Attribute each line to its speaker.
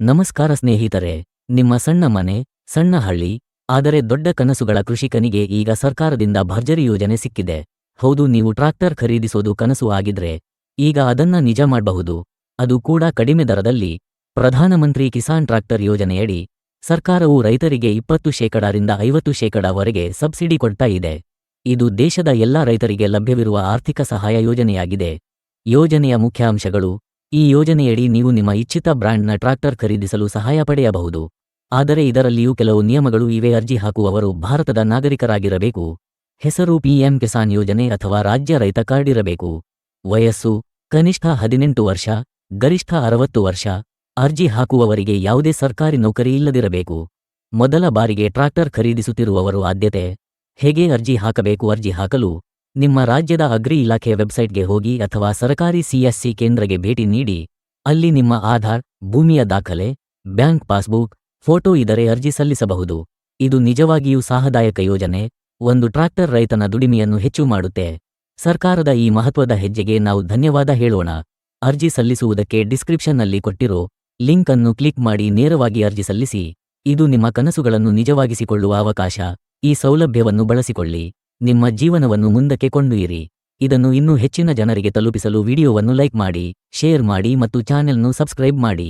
Speaker 1: ನಮಸ್ಕಾರ ಸ್ನೇಹಿತರೆ. ನಿಮ್ಮ ಸಣ್ಣ ಮನೆ, ಸಣ್ಣ ಹಳ್ಳಿ, ಆದರೆ ದೊಡ್ಡ ಕನಸುಗಳ ಕೃಷಿಕನಿಗೆ ಈಗ ಸರ್ಕಾರದಿಂದ ಭರ್ಜರಿ ಯೋಜನೆ ಸಿಕ್ಕಿದೆ. ಹೌದು, ನೀವು ಟ್ರಾಕ್ಟರ್ ಖರೀದಿಸೋದು ಕನಸು ಆಗಿದ್ರೆ ಈಗ ಅದನ್ನ ನಿಜ ಮಾಡಬಹುದು. ಅದು ಕೂಡ ಕಡಿಮೆ ದರದಲ್ಲಿ. ಪ್ರಧಾನಮಂತ್ರಿ ಕಿಸಾನ್ ಟ್ರಾಕ್ಟರ್ ಯೋಜನೆಯಡಿ ಸರ್ಕಾರವು ರೈತರಿಗೆ 20% 50% ವರೆಗೆ ಸಬ್ಸಿಡಿ ಕೊಡ್ತಾ ಇದೆ. ಇದು ದೇಶದ ಎಲ್ಲಾ ರೈತರಿಗೆ ಲಭ್ಯವಿರುವ ಆರ್ಥಿಕ ಸಹಾಯ ಯೋಜನೆಯಾಗಿದೆ. ಯೋಜನೆಯ ಮುಖ್ಯ ಅಂಶಗಳು: ಈ ಯೋಜನೆಯಡಿ ನೀವು ನಿಮ್ಮ ಇಚ್ಛಿತ ಬ್ರ್ಯಾಂಡ್ನ ಟ್ರಾಕ್ಟರ್ ಖರೀದಿಸಲು ಸಹಾಯ ಪಡೆಯಬಹುದು. ಆದರೆ ಇದರಲ್ಲಿಯೂ ಕೆಲವು ನಿಯಮಗಳು ಇವೆ. ಅರ್ಜಿ ಹಾಕುವವರು ಭಾರತದ ನಾಗರಿಕರಾಗಿರಬೇಕು. ಹೆಸರು ಪಿಎಂ ಕಿಸಾನ್ ಯೋಜನೆ ಅಥವಾ ರಾಜ್ಯ ರೈತ ಕಾರ್ಡ್ ಇರಬೇಕು. ವಯಸ್ಸು ಕನಿಷ್ಠ 18 ವರ್ಷ, ಗರಿಷ್ಠ 60 ವರ್ಷ. ಅರ್ಜಿ ಹಾಕುವವರಿಗೆ ಯಾವುದೇ ಸರ್ಕಾರಿ ನೌಕರಿ ಇಲ್ಲದಿರಬೇಕು. ಮೊದಲ ಬಾರಿಗೆ ಟ್ರಾಕ್ಟರ್ ಖರೀದಿಸುತ್ತಿರುವವರು ಆದ್ಯತೆ. ಹೇಗೆ ಅರ್ಜಿ ಹಾಕಬೇಕು? ಅರ್ಜಿ ಹಾಕಲು ನಿಮ್ಮ ರಾಜ್ಯದ ಅಗ್ರಿ ಇಲಾಖೆ ವೆಬ್ಸೈಟ್ಗೆ ಹೋಗಿ ಅಥವಾ ಸರಕಾರಿ ಸಿಎಸ್ಸಿ ಕೇಂದ್ರಗೆ ಭೇಟಿ ನೀಡಿ. ಅಲ್ಲಿ ನಿಮ್ಮ ಆಧಾರ್, ಭೂಮಿಯ ದಾಖಲೆ, ಬ್ಯಾಂಕ್ ಪಾಸ್ಬುಕ್, ಫೋಟೋ ಇದ್ದರೆ ಅರ್ಜಿ ಸಲ್ಲಿಸಬಹುದು. ಇದು ನಿಜವಾಗಿಯೂ ಸಾಹದಾಯಕ ಯೋಜನೆ. ಒಂದು ಟ್ರಾಕ್ಟರ್ ರೈತನ ದುಡಿಮೆಯನ್ನು ಹೆಚ್ಚು ಮಾಡುತ್ತೆ. ಸರ್ಕಾರದ ಈ ಮಹತ್ವದ ಹೆಜ್ಜೆಗೆ ನಾವು ಧನ್ಯವಾದ ಹೇಳೋಣ. ಅರ್ಜಿ ಸಲ್ಲಿಸುವುದಕ್ಕೆ ಡಿಸ್ಕ್ರಿಪ್ಷನ್ನಲ್ಲಿ ಕೊಟ್ಟಿರೋ ಲಿಂಕ್ ಅನ್ನು ಕ್ಲಿಕ್ ಮಾಡಿ ನೇರವಾಗಿ ಅರ್ಜಿ ಸಲ್ಲಿಸಿ. ಇದು ನಿಮ್ಮ ಕನಸುಗಳನ್ನು ನಿಜವಾಗಿಸಿಕೊಳ್ಳುವ ಅವಕಾಶ. ಈ ಸೌಲಭ್ಯವನ್ನು ಬಳಸಿಕೊಳ್ಳಿ. ನಿಮ್ಮ ಜೀವನವನ್ನು ಮುಂದಕ್ಕೆ ಕೊಂಡೊಯ್ಯಿರಿ. ಇದನ್ನು ಇನ್ನೂ ಹೆಚ್ಚಿನ ಜನರಿಗೆ ತಲುಪಿಸಲು ವಿಡಿಯೋವನ್ನು ಲೈಕ್ ಮಾಡಿ, ಶೇರ್ ಮಾಡಿ ಮತ್ತು ಚಾನೆಲ್ను ಸಬ್ಸ್ಕ್ರೈಬ್ ಮಾಡಿ.